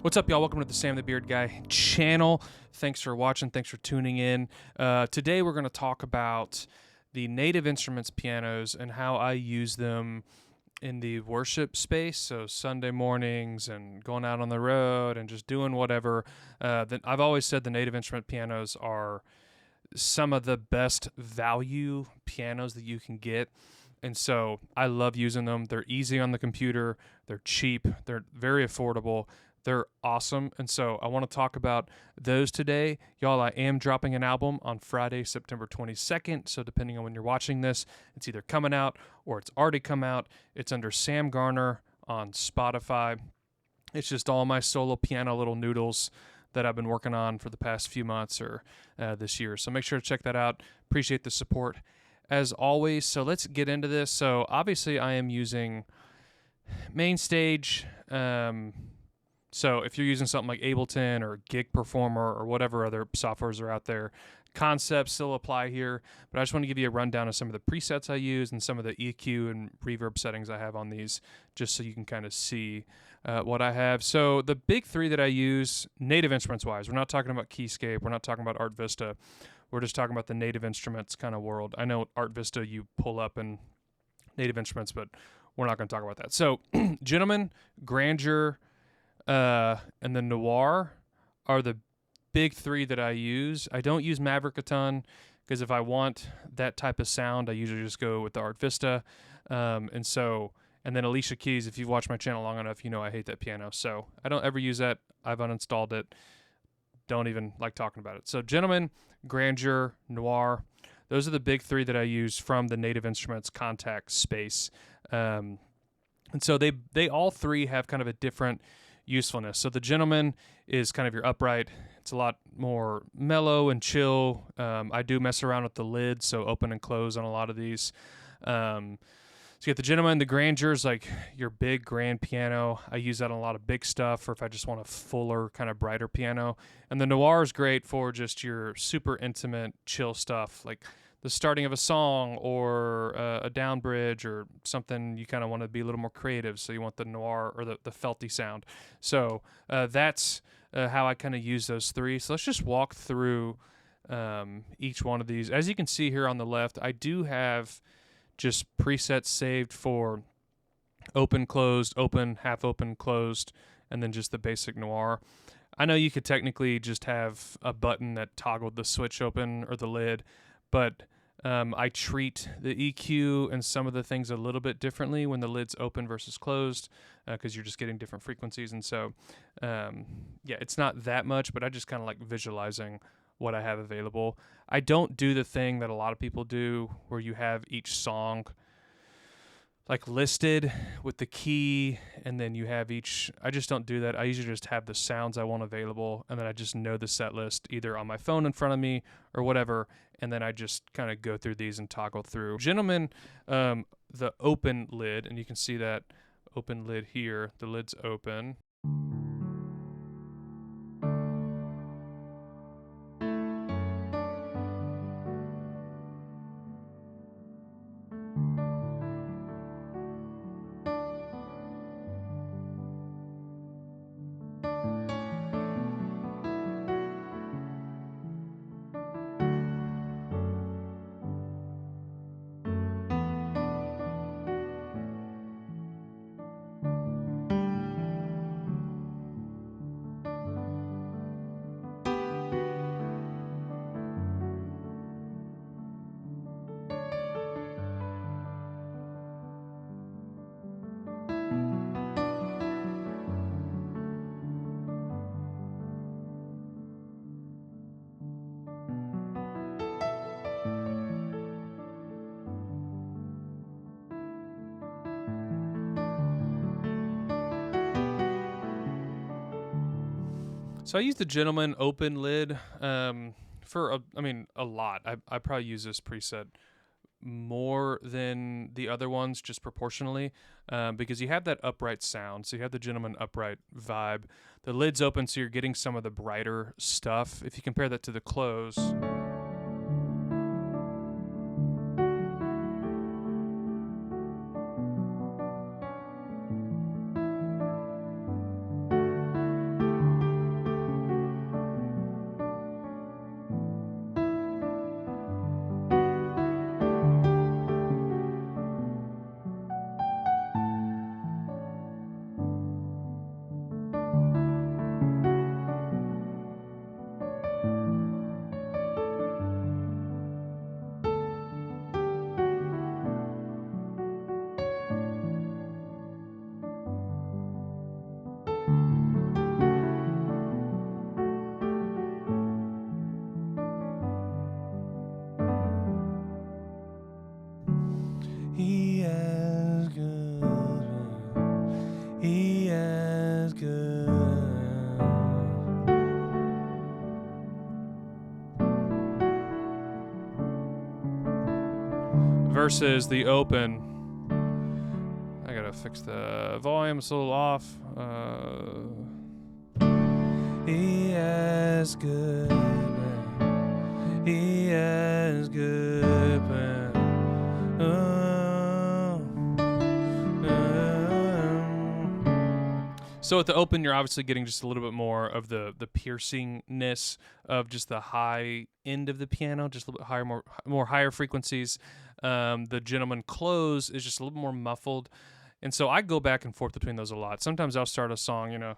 What's up, y'all? Welcome to the Sam the Beard Guy channel. Thanks for watching. Thanks for tuning in. Today we're going to talk about the native instruments pianos and how I use them in the worship space. So Sunday mornings and going out on the road and just doing whatever. I've always said the native instrument pianos are some of the best value pianos that you can get. And so I love using them. They're easy on the computer. They're cheap. They're very affordable. They're awesome. And so I want to talk about those today. Y'all, I am dropping an album on Friday, September 22nd. So depending on when you're watching this, it's either coming out or it's already come out. It's under Sam Garner on Spotify. It's just all my solo piano little noodles that I've been working on for the past few months or this year. So make sure to check that out. Appreciate the support as always. So let's get into this. So obviously I am using Mainstage. So if you're using something like Ableton or Gig Performer or whatever other softwares are out there, concepts still apply here. But I just want to give you a rundown of some of the presets I use and some of the EQ and reverb settings I have on these, just so you can kind of see what I have. So the big three that I use, native instruments wise, we're not talking about Keyscape, we're not talking about Art Vista, we're just talking about the native instruments kind of world. I know Art Vista you pull up in native instruments, but we're not going to talk about that. So Gentleman, Grandeur, and the Noire are the big three that I use. I don't use Maverick a ton because if I want that type of sound, I usually just go with the Art Vista. And then Alicia Keys, if you've watched my channel long enough, you know I hate that piano. So I don't ever use that. I've uninstalled it. Don't even like talking about it. So Gentleman, Grandeur, Noire, those are the big three that I use from the native instruments contact space. And so they all three have kind of a different usefulness. So the Gentleman is kind of your upright. It's a lot more mellow and chill. I do mess around with the lid, so open and close on a lot of these. So you get the Gentleman. The Grandeur is like your big grand piano. I use that on a lot of big stuff, or if I just want a fuller, kind of brighter piano. And the Noire is great for just your super intimate, chill stuff, like the starting of a song or a down bridge or something you kind of want to be a little more creative. So you want the Noire or the felty sound. So that's how I kind of use those three. So let's just walk through each one of these. As you can see here on the left, I do have just presets saved for open, closed, open, half open, closed, and then just the basic Noire. I know you could technically just have a button that toggled the switch open or the lid, but I treat the EQ and some of the things a little bit differently when the lid's open versus closed because you're just getting different frequencies. And so, yeah, it's not that much, but I just kind of like visualizing what I have available. I don't do the thing that a lot of people do where you have each song like listed with the key and then you have each. I just don't do that. I usually just have the sounds I want available and then I just know the set list either on my phone in front of me or whatever, and then I just kind of go through these and toggle through. Gentleman, the open lid, and you can see that open lid here, the lid's open. So I use the Gentleman open lid for a lot. I probably use this preset more than the other ones just proportionally because you have that upright sound. So you have the Gentleman upright vibe. The lid's open, so you're getting some of the brighter stuff. If you compare that to the close. versus the open. I gotta fix the volume, it's a little off. He has good been. He has good been. So at the open, you're obviously getting just a little bit more of the piercingness of just the high end of the piano, just a little bit higher, more higher frequencies. The gentleman close is just a little more muffled. And so I go back and forth between those a lot. Sometimes I'll start a song, you know.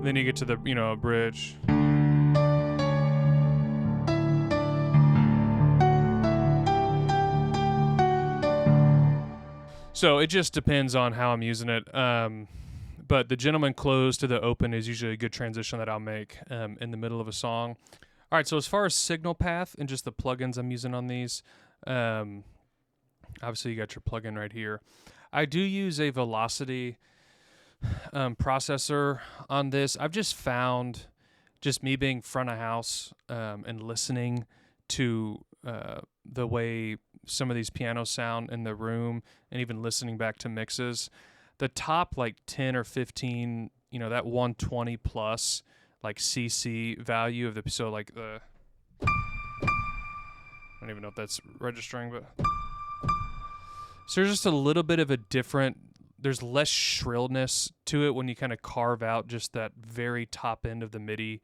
Then you get to the, you know, bridge. So it just depends on how I'm using it. But the gentleman close to the open is usually a good transition that I'll make in the middle of a song. All right, so as far as signal path and just the plugins I'm using on these, obviously you got your plugin right here. I do use a velocity processor on this. I've just found, just me being front of house and listening to the way some of these pianos sound in the room and even listening back to mixes, the top like 10 or 15, you know, that 120 plus like CC value of the, so like the, I don't even know if that's registering, but so there's just a little bit of a different, there's less shrillness to it when you kind of carve out just that very top end of the MIDI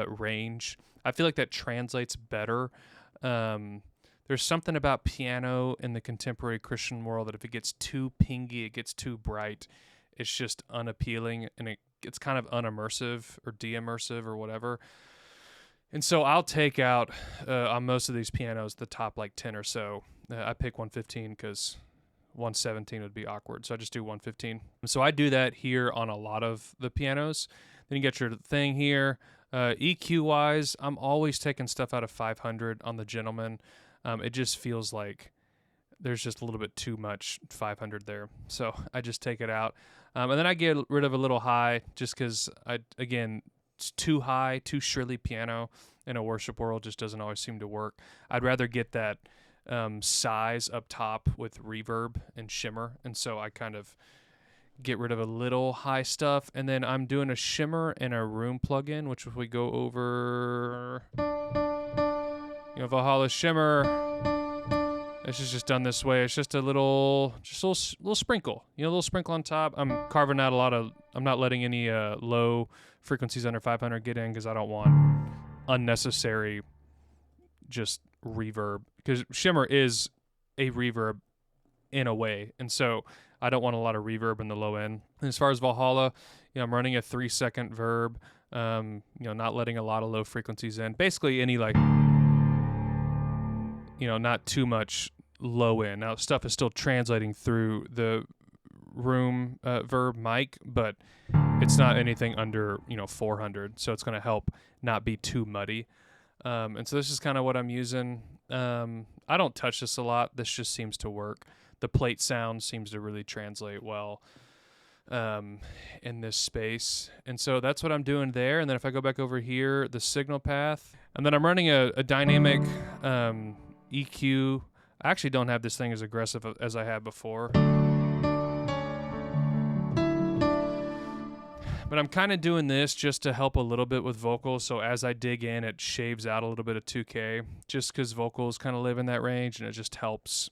range. I feel like that translates better. There's something about piano in the contemporary Christian world that if it gets too pingy, it gets too bright, it's just unappealing and it's kind of unimmersive or de-immersive or whatever. And so I'll take out, on most of these pianos, the top like 10 or so. I pick 115 because 117 would be awkward, so I just do 115. So I do that here on a lot of the pianos. Then you get your thing here. EQ-wise, I'm always taking stuff out of 500 on the gentleman. It just feels like there's just a little bit too much 500 there. So I just take it out. And then I get rid of a little high just because, it's too high, too shrilly piano in a worship world just doesn't always seem to work. I'd rather get that size up top with reverb and shimmer. And so I kind of get rid of a little high stuff. And then I'm doing a shimmer and a room plugin, which if we go over... Valhalla shimmer. This is just done this way. It's just a little sprinkle. A little sprinkle on top. I'm carving out I'm not letting any low frequencies under 500 get in because I don't want unnecessary just reverb. Because shimmer is a reverb in a way, and so I don't want a lot of reverb in the low end. And as far as Valhalla, I'm running a 3-second verb. Not letting a lot of low frequencies in. Basically any like. Not too much low end. Now, stuff is still translating through the room verb mic, but it's not anything under, 400. So it's going to help not be too muddy. And so this is kind of what I'm using. I don't touch this a lot. This just seems to work. The plate sound seems to really translate well in this space. And so that's what I'm doing there. And then if I go back over here, the signal path, and then I'm running a dynamic EQ. I actually don't have this thing as aggressive as I had before. But I'm kind of doing this just to help a little bit with vocals. So as I dig in, it shaves out a little bit of 2K just because vocals kind of live in that range and it just helps.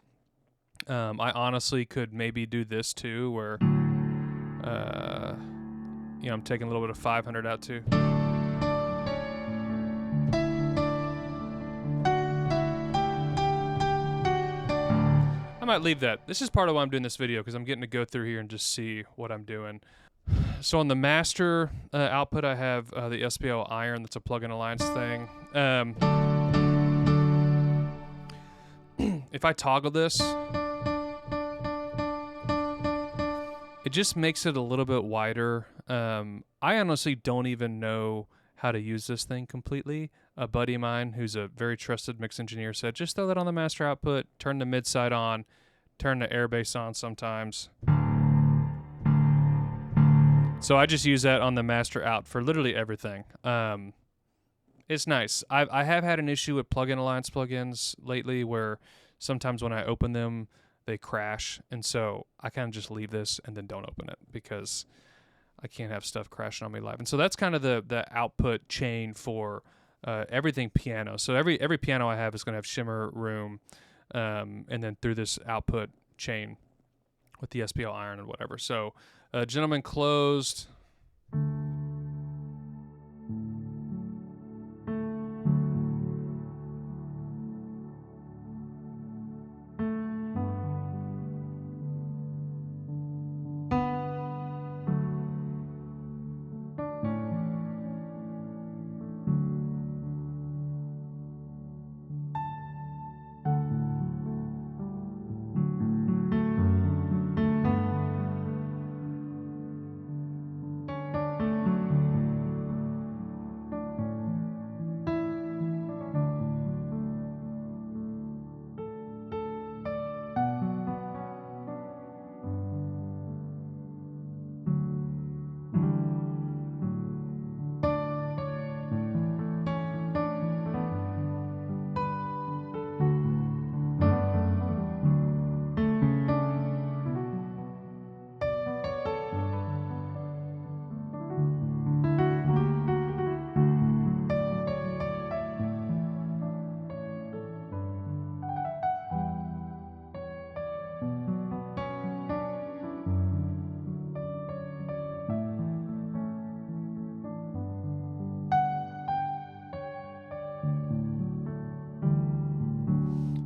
I honestly could maybe do this too where, I'm taking a little bit of 500 out too. I might leave that. This is part of why I'm doing this video because I'm getting to go through here and just see what I'm doing. So on the master output, I have the SPL Iron. That's a plug-in alliance thing. If I toggle this, it just makes it a little bit wider. I honestly don't even know how to use this thing completely. A buddy of mine who's a very trusted mix engineer said, just throw that on the master output, turn the mid side on, turn the air bass on sometimes. So I just use that on the master out for literally everything. It's nice. I have had an issue with plugin alliance plugins lately where sometimes when I open them they crash, and so I kind of just leave this and then don't open it because I can't have stuff crashing on me live. And so that's kind of the output chain for everything piano. So every piano I have is going to have shimmer room, and then through this output chain with the SPL iron and whatever. So gentleman closed.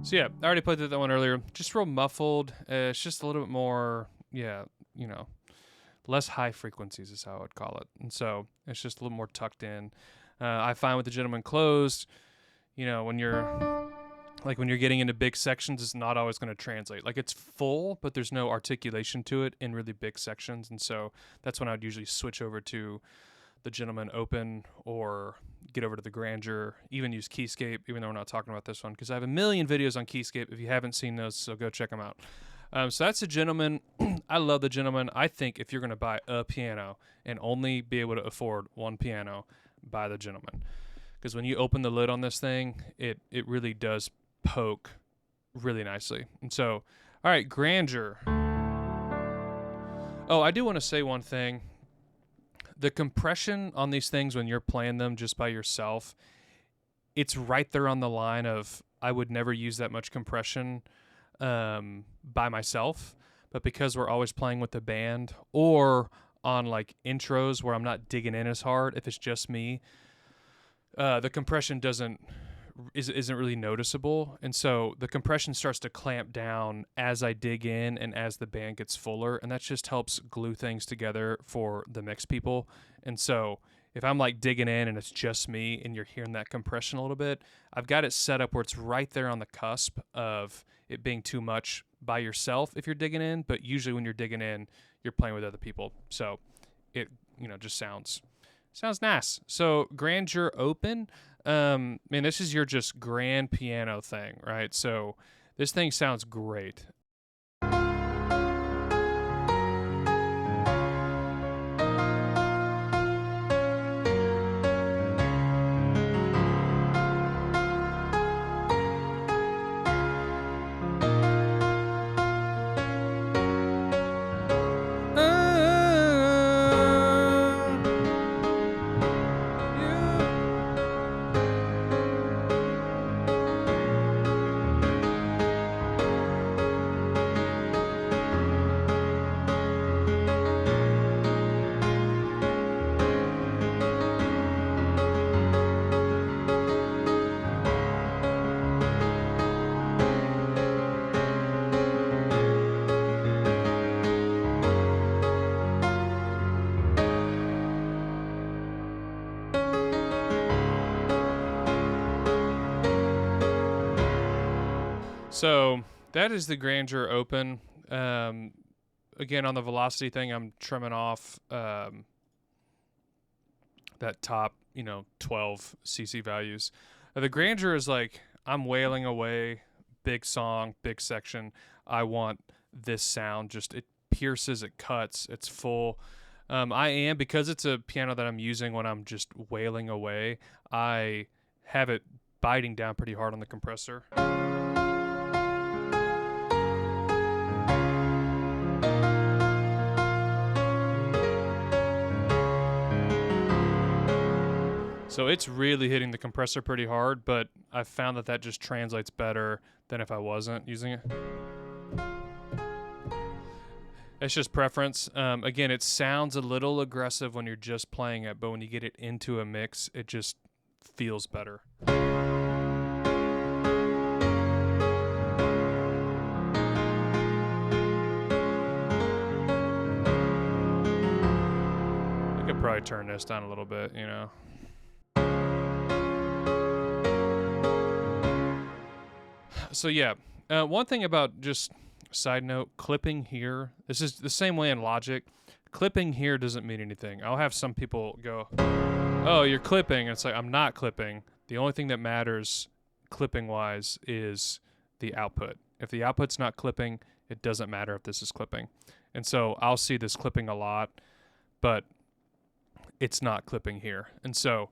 So yeah, I already played that one earlier. Just real muffled. It's just a little bit more, less high frequencies is how I would call it. And so it's just a little more tucked in. I find with the gentleman closed, when you're getting into big sections, it's not always going to translate. Like it's full, but there's no articulation to it in really big sections. And so that's when I would usually switch over to the gentleman open or get over to the Grandeur, even use Keyscape, even though we're not talking about this one, because I have a million videos on Keyscape if you haven't seen those, so go check them out. So that's the gentleman. I love the gentleman. I think if you're going to buy a piano and only be able to afford one piano, buy the gentleman. Because when you open the lid on this thing, it really does poke really nicely. And so, all right, Grandeur. Oh, I do want to say one thing. The compression on these things when you're playing them just by yourself, it's right there on the line of I would never use that much compression by myself, but because we're always playing with the band or on like intros where I'm not digging in as hard, if it's just me, the compression isn't really noticeable, and so the compression starts to clamp down as I dig in and as the band gets fuller, and that just helps glue things together for the mix people. And so if I'm like digging in and it's just me and you're hearing that compression a little bit, I've got it set up where it's right there on the cusp of it being too much by yourself if you're digging in, but usually when you're digging in, you're playing with other people, so it just sounds nice. So Grandeur open. Man, this is your just grand piano thing, right? So this thing sounds great. So that is the Grandeur open. Again, on the velocity thing, I'm trimming off that top, 12 cc values. The Grandeur is like, I'm wailing away, big song, big section. I want this sound. Just it pierces, it cuts, it's full. I am, because it's a piano that I'm using when I'm just wailing away, I have it biting down pretty hard on the compressor. So it's really hitting the compressor pretty hard, but I've found that just translates better than if I wasn't using it. It's just preference. Again, it sounds a little aggressive when you're just playing it, but when you get it into a mix, it just feels better. I could probably turn this down a little bit, you know. So yeah, one thing about, just side note, clipping here, this is the same way in Logic. Clipping here doesn't mean anything. I'll have some people go, oh, you're clipping. And it's like, I'm not clipping. The only thing that matters clipping wise is the output. If the output's not clipping, it doesn't matter if this is clipping. And so I'll see this clipping a lot, but it's not clipping here. And so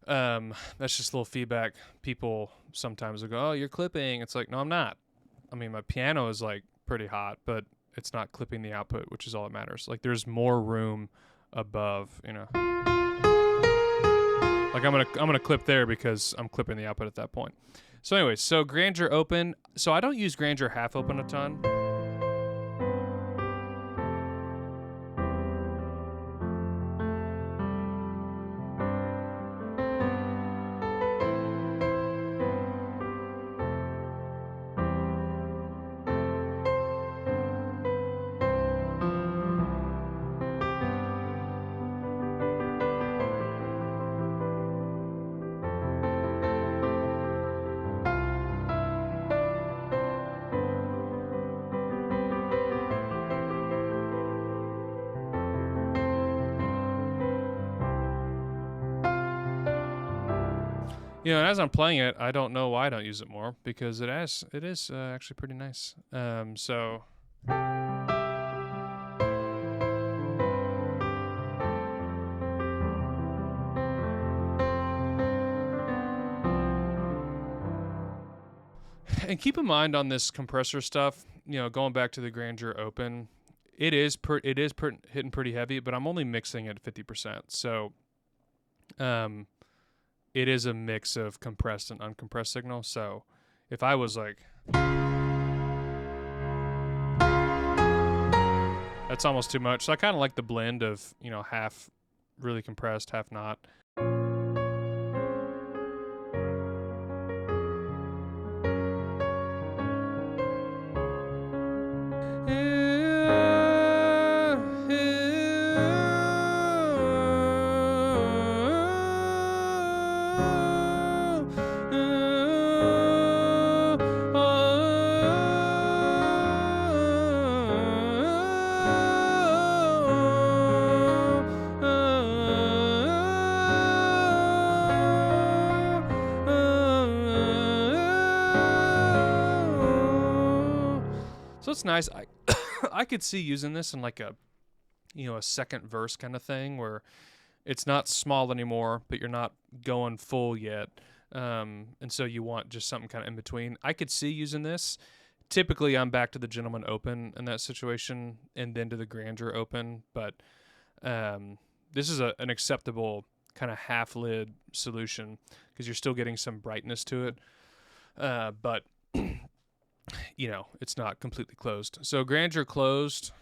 that's just a little feedback. People sometimes will go, oh, you're clipping. It's like, no, I'm not. I mean, my piano is like pretty hot, but it's not clipping the output, which is all that matters. Like, there's more room above, you know. Like, I'm gonna clip there because I'm clipping the output at that point. So anyways, so Grandeur open. So I don't use Grandeur half open a ton. You know, as I'm playing it, I don't know why I don't use it more, because it is actually pretty nice. So and keep in mind on this compressor stuff, you know, going back to the Grandeur open, it is hitting pretty heavy, but I'm only mixing at 50%. So it is a mix of compressed and uncompressed signal. So if I was like, that's almost too much. So I kind of like the blend of, you know, half really compressed, half not. So it's nice. I could see using this in like a, you know, a second verse kind of thing where it's not small anymore, but you're not going full yet. And so you want just something kind of in between. I could see using this. Typically, I'm back to the Gentleman Open in that situation, and then to the Grandeur Open. But this is an acceptable kind of half-lid solution because you're still getting some brightness to it. But you know, it's not completely closed. So Grandeur closed.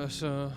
So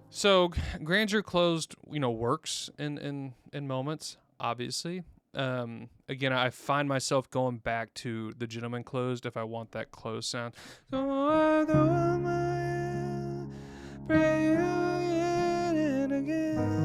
So Grandeur closed, works in moments, obviously. Again, I find myself going back to the gentleman closed if I want that closed sound. So I go on my way, pray again and again.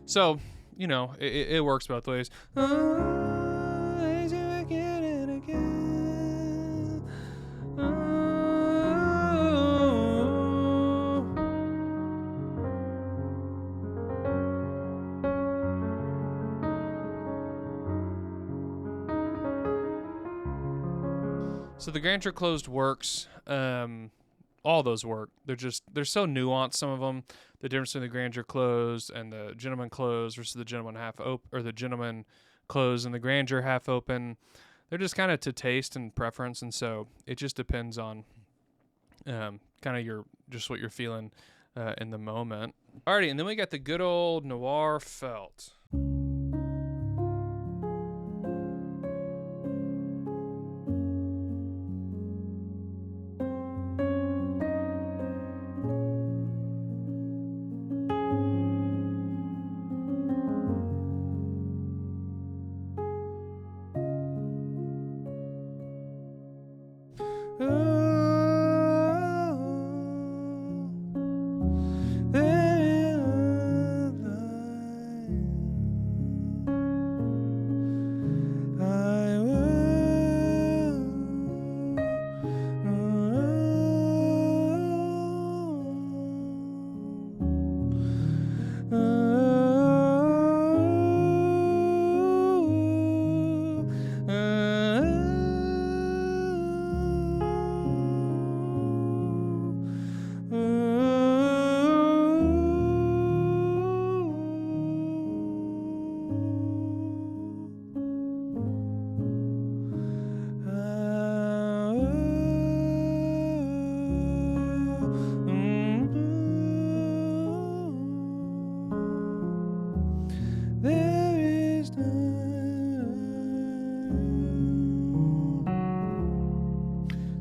So, it works both ways. So the Grandeur closed works. All those work. They're so nuanced. Some of them, the difference between the Grandeur closed and the gentleman closed versus the gentleman half open, or the gentleman closed and the Grandeur half open. They're just kind of to taste and preference, and so it just depends on kind of what you're feeling in the moment. Alrighty, and then we got the good old Noire felt.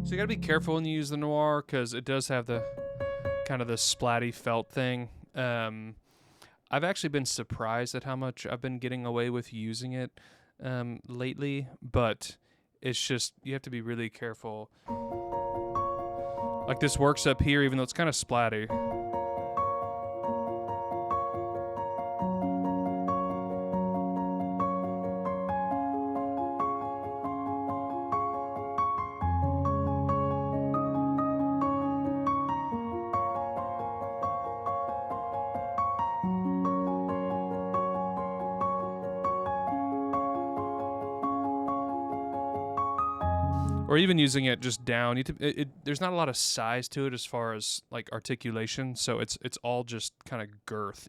So you got to be careful when you use the Noire because it does have the kind of the splatty felt thing. I've actually been surprised at how much I've been getting away with using it lately, but it's just you have to be really careful. Like this works up here, even though it's kind of splatty. Or even using it just down. There's not a lot of size to it as far as like articulation, so it's all just kind of girth,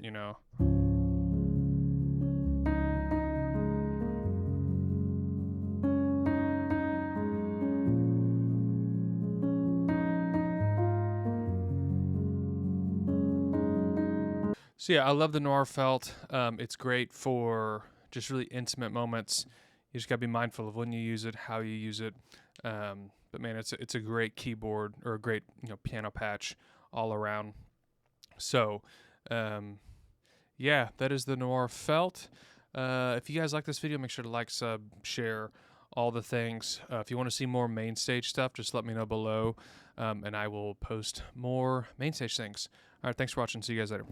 So yeah, I love the Noire felt. It's great for just really intimate moments. You just gotta be mindful of when you use it, how you use it. But man, it's a great keyboard or a great piano patch all around. So, yeah, that is the Noire felt. If you guys like this video, make sure to like, sub, share, all the things. If you want to see more Mainstage stuff, just let me know below, and I will post more Mainstage things. All right, thanks for watching. See you guys later.